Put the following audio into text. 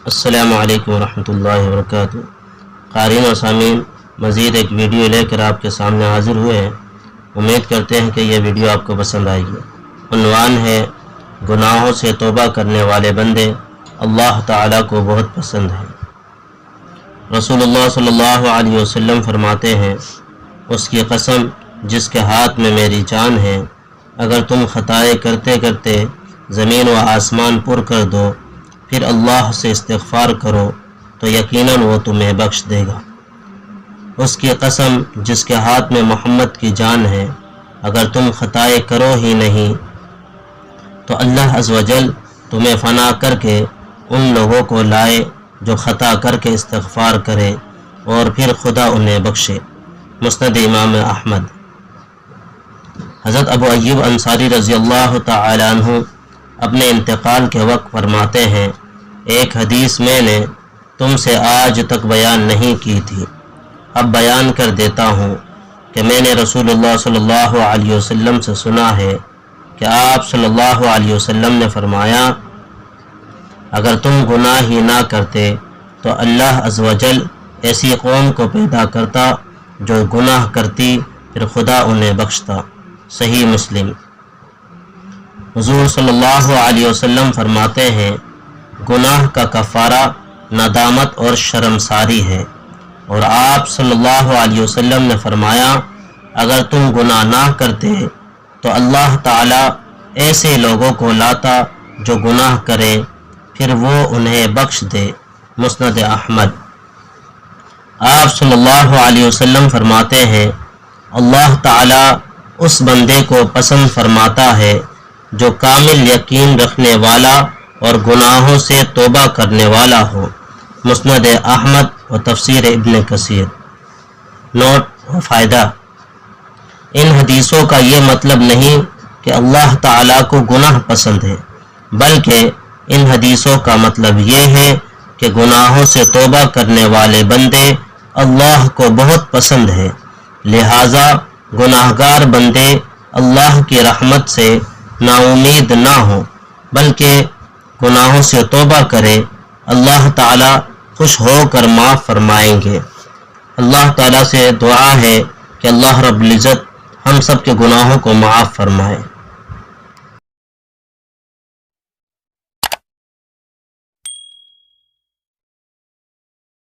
السلام علیکم ورحمۃ اللہ وبرکاتہ۔ قارئین و سامعین، مزید ایک ویڈیو لے کر آپ کے سامنے حاضر ہوئے ہیں۔ امید کرتے ہیں کہ یہ ویڈیو آپ کو پسند آئے گی۔ عنوان ہے گناہوں سے توبہ کرنے والے بندے اللہ تعالیٰ کو بہت پسند ہیں۔ رسول اللہ صلی اللہ علیہ وسلم فرماتے ہیں، اس کی قسم جس کے ہاتھ میں میری جان ہے، اگر تم خطائیں کرتے کرتے زمین و آسمان پر کر دو پھر اللہ سے استغفار کرو تو یقیناً وہ تمہیں بخش دے گا۔ اس کی قسم جس کے ہاتھ میں محمد کی جان ہے، اگر تم خطائیں کرو ہی نہیں تو اللہ عز و جل تمہیں فنا کر کے ان لوگوں کو لائے جو خطا کر کے استغفار کرے اور پھر خدا انہیں بخشے۔ مسند امام احمد۔ حضرت ابو ایوب انصاری رضی اللہ تعالی عنہ اپنے انتقال کے وقت فرماتے ہیں، ایک حدیث میں نے تم سے آج تک بیان نہیں کی تھی، اب بیان کر دیتا ہوں کہ میں نے رسول اللہ صلی اللہ علیہ وسلم سے سنا ہے کہ آپ صلی اللہ علیہ وسلم نے فرمایا، اگر تم گناہ ہی نہ کرتے تو اللہ عز و جل ایسی قوم کو پیدا کرتا جو گناہ کرتی پھر خدا انہیں بخشتا۔ صحیح مسلم۔ حضور صلی اللہ علیہ وسلم فرماتے ہیں، گناہ کا کفارہ ندامت اور شرمساری ہے، اور آپ صلی اللہ علیہ وسلم نے فرمایا، اگر تم گناہ نہ کرتے تو اللہ تعالیٰ ایسے لوگوں کو لاتا جو گناہ کریں پھر وہ انہیں بخش دے۔ مسند احمد۔ آپ صلی اللہ علیہ وسلم فرماتے ہیں، اللہ تعالیٰ اس بندے کو پسند فرماتا ہے جو کامل یقین رکھنے والا اور گناہوں سے توبہ کرنے والا ہو۔ مسند احمد و تفسیر ابن کثیر۔ نوٹ و فائدہ، ان حدیثوں کا یہ مطلب نہیں کہ اللہ تعالیٰ کو گناہ پسند ہے، بلکہ ان حدیثوں کا مطلب یہ ہے کہ گناہوں سے توبہ کرنے والے بندے اللہ کو بہت پسند ہے، لہٰذا گناہگار بندے اللہ کی رحمت سے نا امید نہ ہوں بلکہ گناہوں سے توبہ کرے، اللہ تعالیٰ خوش ہو کر معاف فرمائیں گے۔ اللہ تعالیٰ سے دعا ہے کہ اللہ رب العزت ہم سب کے گناہوں کو معاف فرمائے۔